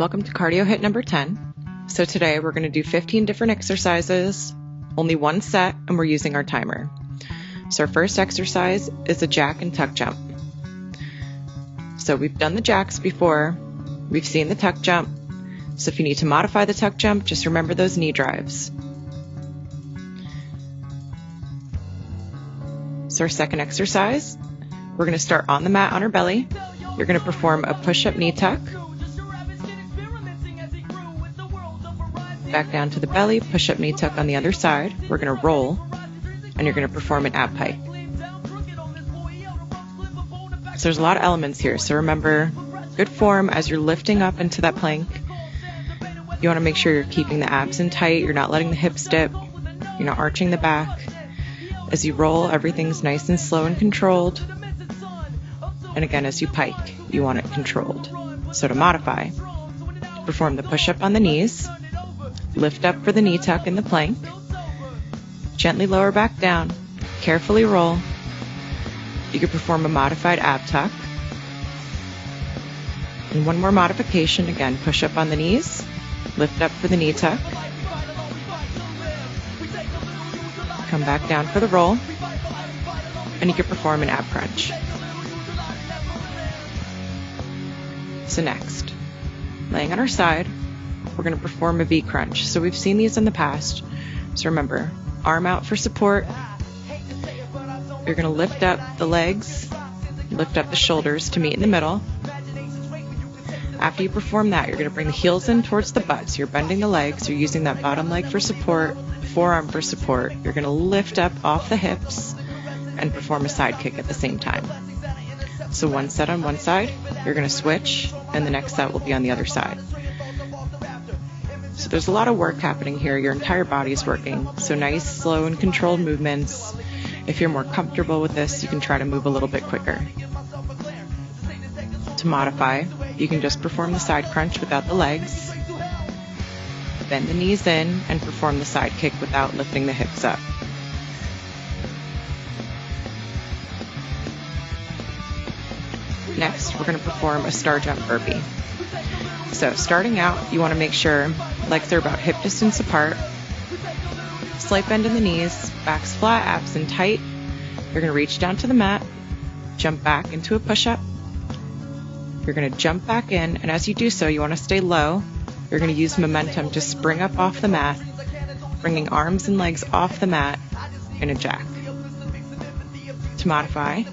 Welcome to Cardio HIIT number 10. So today we're going to do 15 different exercises, only one set, and we're using our timer. So our first exercise is a jack and tuck jump. So we've done the jacks before, we've seen the tuck jump. So if you need to modify the tuck jump, just remember those knee drives. So our second exercise, we're going to start on the mat on our belly. You're going to perform a push-up knee tuck. Back down to the belly, push-up knee tuck on the other side. We're going to roll, and you're going to perform an ab pike. So there's a lot of elements here. So remember, good form as you're lifting up into that plank. You want to make sure you're keeping the abs in tight. You're not letting the hips dip. You're not arching the back. As you roll, everything's nice and slow and controlled. And again, as you pike, you want it controlled. So to modify, perform the push-up on the knees. Lift up for the knee tuck in the plank. Gently lower back down. Carefully roll. You can perform a modified ab tuck. And one more modification, again, push up on the knees. Lift up for the knee tuck. Come back down for the roll. And you can perform an ab crunch. So next, laying on our side, we're going to perform a V crunch. So we've seen these in the past. So remember, arm out for support. You're going to lift up the legs, lift up the shoulders to meet in the middle. After you perform that, you're going to bring the heels in towards the butt. So you're bending the legs, you're using that bottom leg for support, forearm for support. You're going to lift up off the hips and perform a side kick at the same time. So one set on one side, you're going to switch, and the next set will be on the other side. So there's a lot of work happening here. Your entire body is working. So nice, slow, and controlled movements. If you're more comfortable with this, you can try to move a little bit quicker. To modify, you can just perform the side crunch without the legs. Bend the knees in and perform the side kick without lifting the hips up. Next, we're going to perform a star jump burpee. So starting out, you want to make sure legs are about hip distance apart. Slight bend in the knees, back's flat, abs in tight. You're going to reach down to the mat, jump back into a push-up. You're going to jump back in, and as you do so, you want to stay low. You're going to use momentum to spring up off the mat, bringing arms and legs off the mat in a jack. To modify,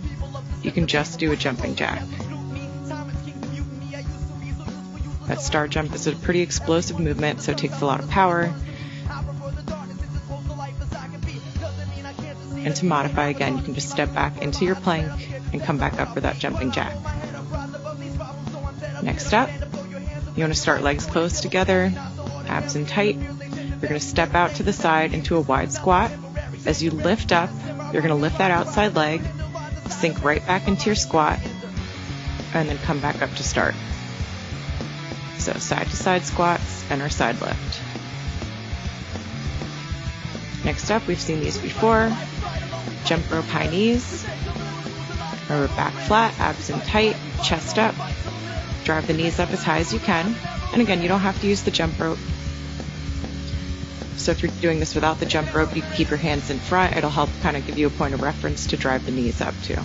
you can just do a jumping jack. That star jump is a pretty explosive movement, so it takes a lot of power. And to modify, again, you can just step back into your plank and come back up for that jumping jack. Next up, you want to start legs close together, abs in tight. You're going to step out to the side into a wide squat. As you lift up, you're going to lift that outside leg, sink right back into your squat, and then come back up to start. So side to side squats and our side lift. Next up, we've seen these before. Jump rope high knees, or back flat, abs in tight, chest up. Drive the knees up as high as you can. And again, you don't have to use the jump rope. So if you're doing this without the jump rope, you can keep your hands in front. It'll help kind of give you a point of reference to drive the knees up too.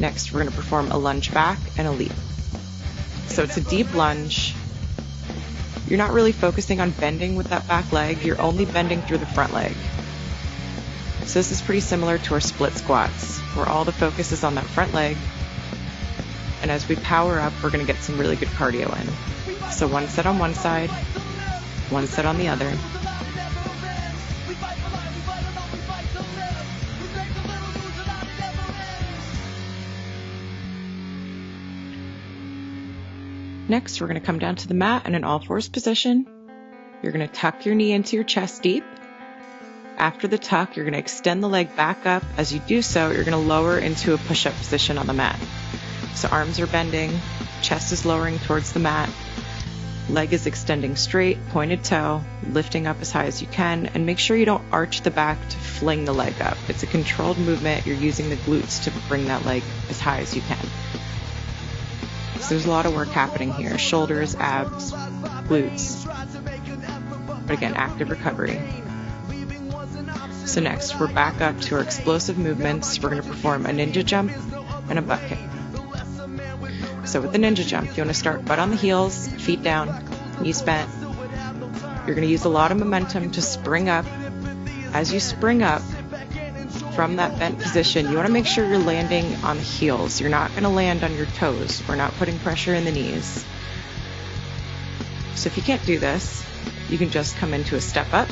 Next, we're going to perform a lunge back and a leap. So it's a deep lunge. You're not really focusing on bending with that back leg. You're only bending through the front leg. So this is pretty similar to our split squats, where all the focus is on that front leg. And as we power up, we're going to get some really good cardio in. So one set on one side, one set on the other. Next, we're going to come down to the mat in an all-fours position. You're going to tuck your knee into your chest deep. After the tuck, you're going to extend the leg back up. As you do so, you're going to lower into a push-up position on the mat. So arms are bending, chest is lowering towards the mat, leg is extending straight, pointed toe, lifting up as high as you can, and make sure you don't arch the back to fling the leg up. It's a controlled movement. You're using the glutes to bring that leg as high as you can. So there's a lot of work happening here. Shoulders, abs, glutes. But again, active recovery. So next, we're back up to our explosive movements. We're going to perform a ninja jump and a butt kick. So with the ninja jump, you want to start butt on the heels, feet down, knees bent. You're going to use a lot of momentum to spring up. As you spring up from that bent position, you want to make sure you're landing on the heels. You're not going to land on your toes. We're not putting pressure in the knees. So if you can't do this, you can just come into a step up.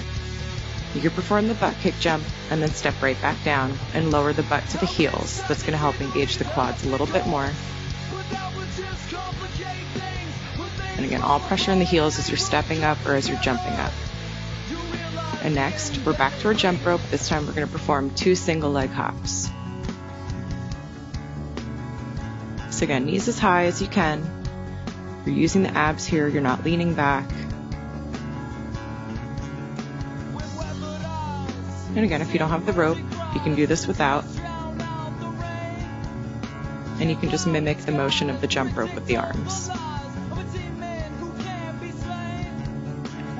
You can perform the butt kick jump and then step right back down and lower the butt to the heels. That's going to help engage the quads a little bit more. And again, all pressure in the heels as you're stepping up or as you're jumping up. And next, we're back to our jump rope. This time we're going to perform 2 single leg hops. So again, knees as high as you can. You're using the abs here, you're not leaning back. And again, if you don't have the rope, you can do this without. And you can just mimic the motion of the jump rope with the arms.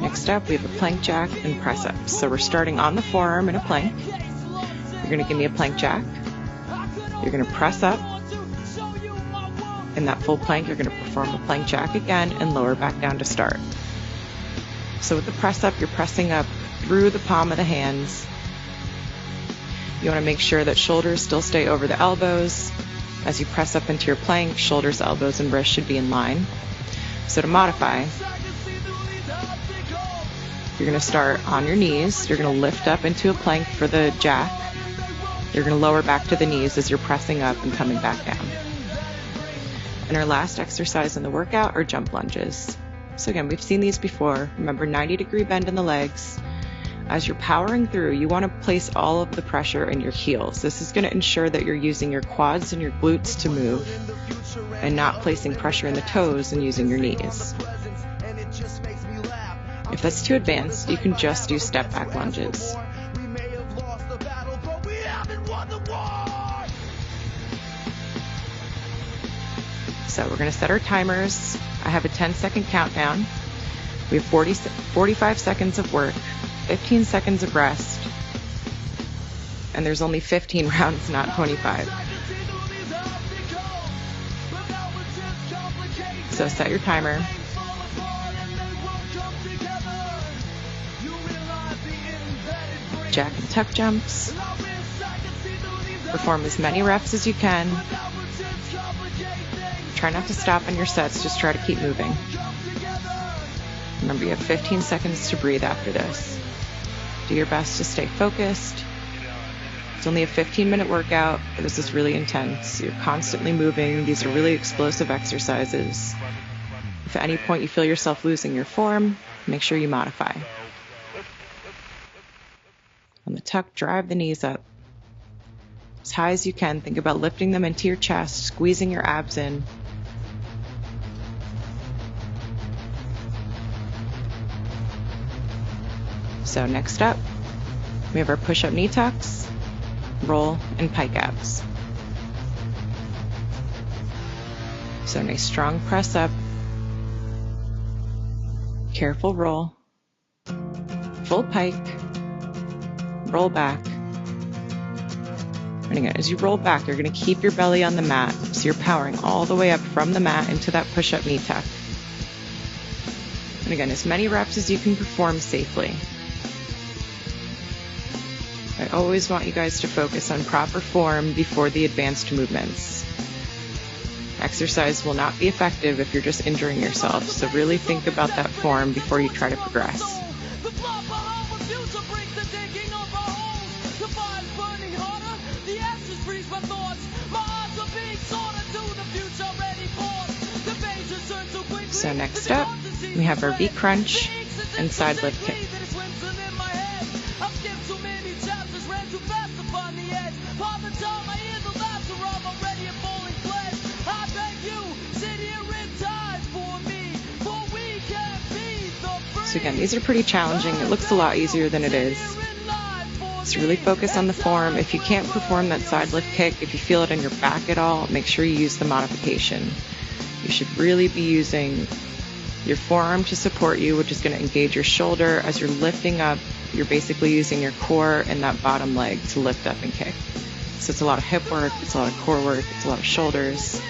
Next up, we have a plank jack and press ups. So we're starting on the forearm in a plank. You're going to give me a plank jack. You're going to press up. In that full plank, you're going to perform a plank jack again and lower back down to start. So with the press up, you're pressing up through the palm of the hands. You want to make sure that shoulders still stay over the elbows. As you press up into your plank, shoulders, elbows, and wrists should be in line. So to modify, you're going to start on your knees. You're going to lift up into a plank for the jack. You're going to lower back to the knees as you're pressing up and coming back down. And our last exercise in the workout are jump lunges. So again, we've seen these before. Remember, 90-degree bend in the legs. As you're powering through, you want to place all of the pressure in your heels. This is going to ensure that you're using your quads and your glutes to move and not placing pressure in the toes and using your knees. If that's too advanced, you can just do step back lunges. So we're going to set our timers. I have a 10-second countdown. We have 45 seconds of work, 15 seconds of rest, and there's only 15 rounds, not 25. So set your timer. Jack and tuck jumps. Perform as many reps as you can. Try not to stop on your sets, just try to keep moving. Remember, you have 15 seconds to breathe after this. Do your best to stay focused. It's only a 15-minute workout, but this is really intense. You're constantly moving. These are really explosive exercises. If at any point you feel yourself losing your form, make sure you modify. On the tuck, drive the knees up as high as you can. Think about lifting them into your chest, squeezing your abs in. So next up, we have our push-up knee tucks, roll, and pike abs. So nice strong press up, careful roll, full pike, roll back. And again, as you roll back, you're going to keep your belly on the mat, so you're powering all the way up from the mat into that push-up knee tuck. And again, as many reps as you can perform safely. I always want you guys to focus on proper form before the advanced movements. Exercise will not be effective if you're just injuring yourself, so really think about that form before you try to progress. So next up, we have our V crunch and side lift kick. So again, these are pretty challenging. It looks a lot easier than it is. So really focus on the form. If you can't perform that side lift kick, if you feel it in your back at all, make sure you use the modification. You should really be using your forearm to support you, which is going to engage your shoulder. As you're lifting up, you're basically using your core and that bottom leg to lift up and kick. So it's a lot of hip work, it's a lot of core work, it's a lot of shoulders.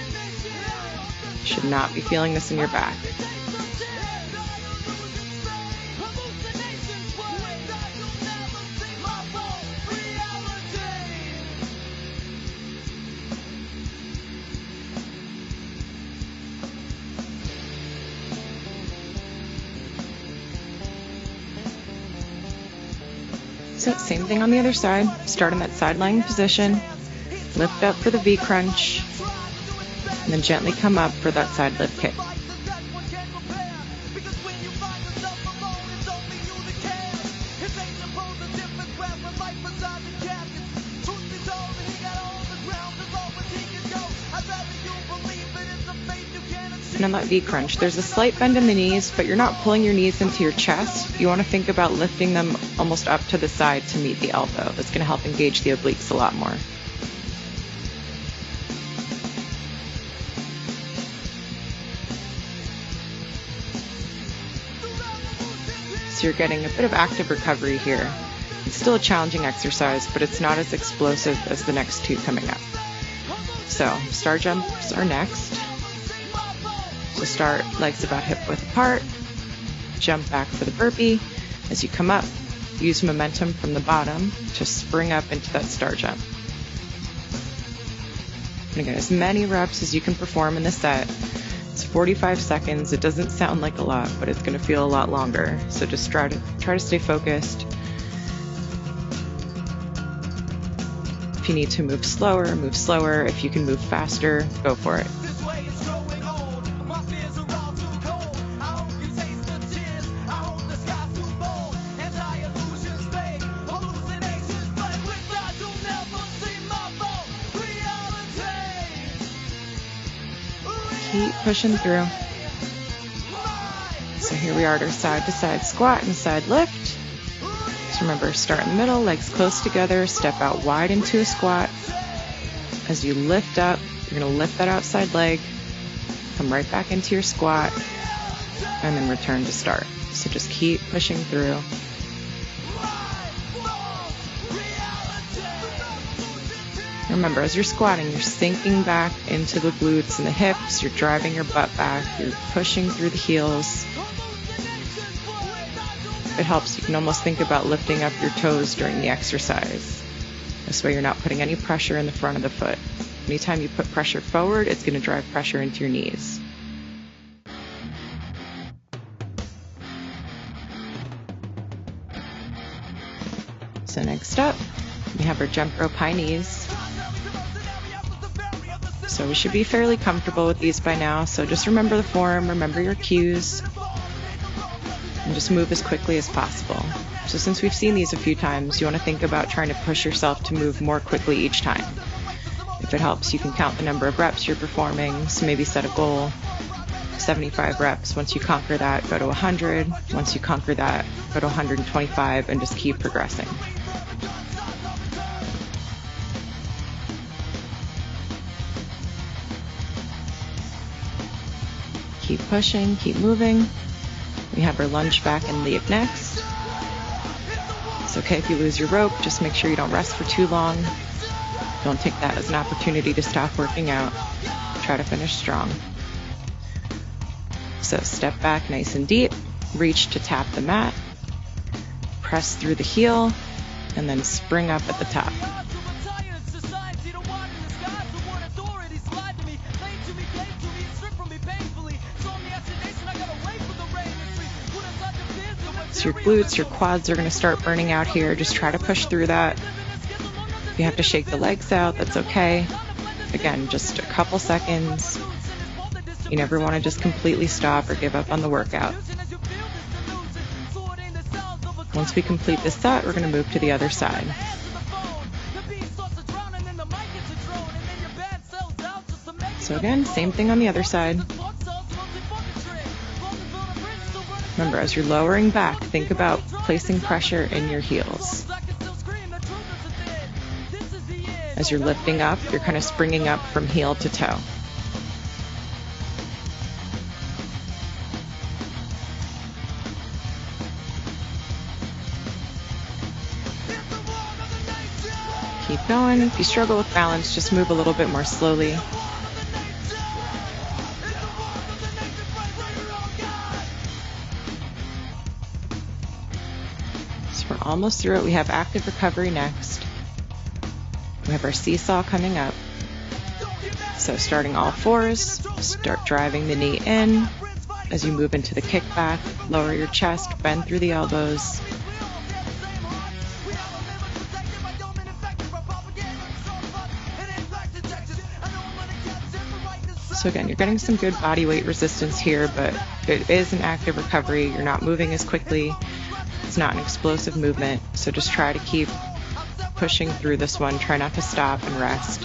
You should not be feeling this in your back. So same thing on the other side. Start in that side lying position, lift up for the V crunch, and then gently come up for that side lift kick. And on that V crunch, there's a slight bend in the knees, but you're not pulling your knees into your chest. You want to think about lifting them almost up to the side to meet the elbow. That's going to help engage the obliques a lot more. So you're getting a bit of active recovery here. It's still a challenging exercise, but it's not as explosive as the next two coming up. So star jumps are next. So start legs about hip width apart, jump back for the burpee. As you come up, use momentum from the bottom to spring up into that star jump. And again, as many reps as you can perform in the set. It's 45 seconds. It doesn't sound like a lot, but it's going to feel a lot longer. So just try to stay focused. If you need to move slower, move slower. If you can move faster, go for it. Keep pushing through. So here we are at our side to side squat and side lift. So remember, start in the middle, legs close together, step out wide into a squat. As you lift up, you're going to lift that outside leg, come right back into your squat, and then return to start. So just keep pushing through. Remember, as you're squatting, you're sinking back into the glutes and the hips, you're driving your butt back, you're pushing through the heels. It helps. You can almost think about lifting up your toes during the exercise. This way you're not putting any pressure in the front of the foot. Anytime you put pressure forward, it's going to drive pressure into your knees. So next up, we have our jump rope high knees. So we should be fairly comfortable with these by now. So just remember the form, remember your cues, and just move as quickly as possible. So since we've seen these a few times, you want to think about trying to push yourself to move more quickly each time. If it helps, you can count the number of reps you're performing. So maybe set a goal, 75 reps. Once you conquer that, go to 100. Once you conquer that, go to 125, and just keep progressing. Keep pushing, keep moving. We have our lunge back and leave next. It's okay if you lose your rope, just make sure you don't rest for too long. Don't take that as an opportunity to stop working out. Try to finish strong. So step back nice and deep, reach to tap the mat, press through the heel, and then spring up at the top. So your glutes, your quads are going to start burning out here. Just try to push through that. If you have to shake the legs out, that's okay. Again, just a couple seconds. You never want to just completely stop or give up on the workout. Once we complete this set, we're going to move to the other side. So again, same thing on the other side. Remember, as you're lowering back, think about placing pressure in your heels. As you're lifting up, you're kind of springing up from heel to toe. going. If you struggle with balance, just move a little bit more slowly. So we're almost through it. We have active recovery next. We have our seesaw coming up. So starting all fours, start driving the knee in. As you move into the kickback, lower your chest, bend through the elbows. So again, you're getting some good body weight resistance here, but it is an active recovery. You're not moving as quickly. It's not an explosive movement. So just try to keep pushing through this one. Try not to stop and rest.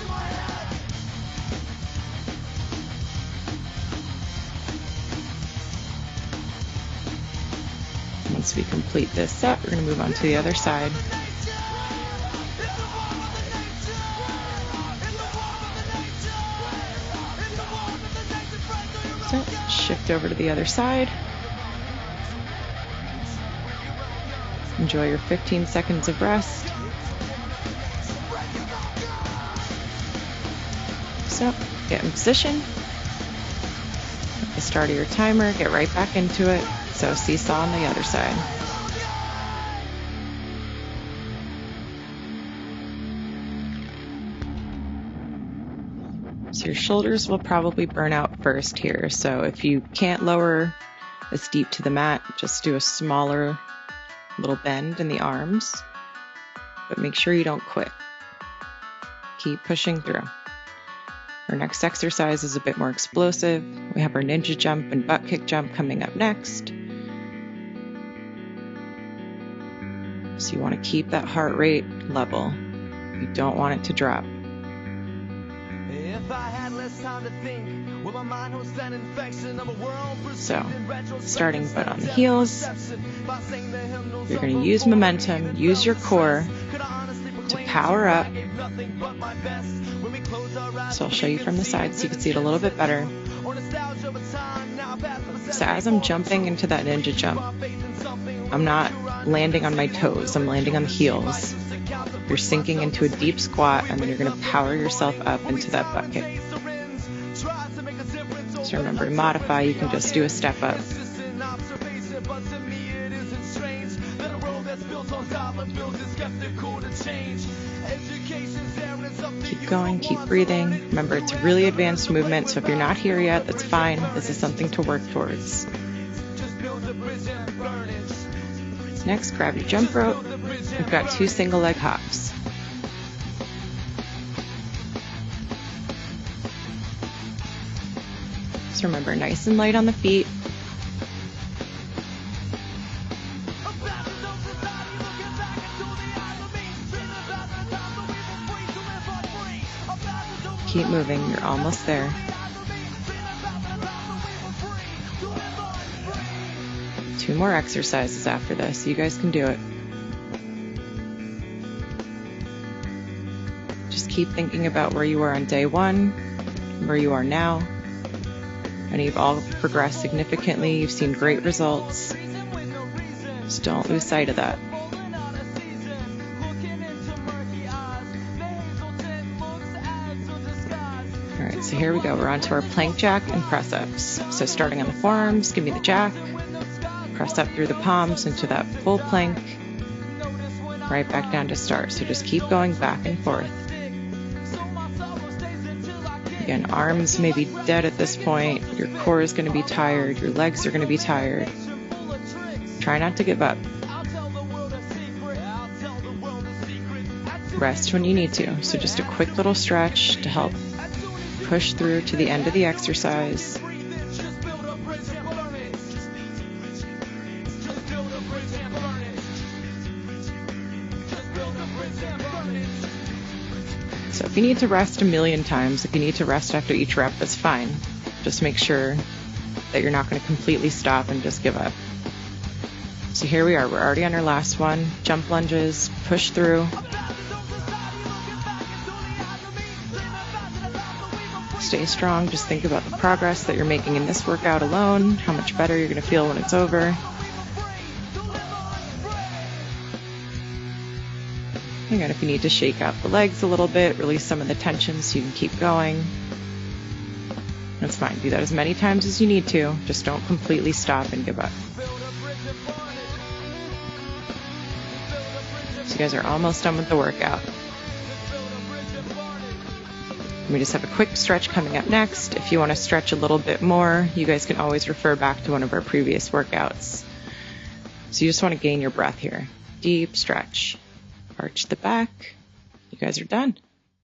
Once we complete this set, we're going to move on to the other side. So shift over to the other side. Enjoy your 15 seconds of rest. So get in position. At the start of your timer, get right back into it. So seesaw on the other side. So your shoulders will probably burn out first here. So if you can't lower as deep to the mat, just do a smaller little bend in the arms, but make sure you don't quit. Keep pushing through. Our next exercise is a bit more explosive. We have our ninja jump and butt kick jump coming up next. So you want to keep that heart rate level. You don't want it to drop. So, starting butt on the heels, you're going to use momentum, use your core to power up. So I'll show you from the side so you can see it a little bit better. So as I'm jumping into that ninja jump, I'm not landing on my toes, I'm landing on the heels. You're sinking into a deep squat, and then you're going to power yourself up into that butt kick. So remember to modify, you can just do a step up. Keep going, keep breathing. Remember, it's a really advanced movement, so if you're not here yet, that's fine. This is something to work towards. Next, grab your jump rope. We've got 2 single leg hops. So remember, nice and light on the feet. Keep moving, you're almost there. Two more exercises after this. You guys can do it. Just keep thinking about where you were on day 1, where you are now. And you've all progressed significantly. You've seen great results. Just don't lose sight of that. All right, so here we go. We're on to our plank jack and press ups. So starting on the forearms, give me the jack. Press up through the palms into that full plank. Right back down to start. So just keep going back and forth. Again, arms may be dead at this point. Your core is going to be tired. Your legs are going to be tired. Try not to give up. Rest when you need to. So just a quick little stretch to help push through to the end of the exercise. So if you need to rest a million times, if you need to rest after each rep, that's fine. Just make sure that you're not going to completely stop and just give up. So here we are. We're already on our last one. Jump lunges, push through. Stay strong. Just think about the progress that you're making in this workout alone, how much better you're going to feel when it's over. Again, if you need to shake out the legs a little bit, release some of the tension so you can keep going. That's fine. Do that as many times as you need to. Just don't completely stop and give up. So you guys are almost done with the workout. We just have a quick stretch coming up next. If you want to stretch a little bit more, you guys can always refer back to one of our previous workouts. So you just want to gain your breath here. Deep stretch. Arch the back. You guys are done.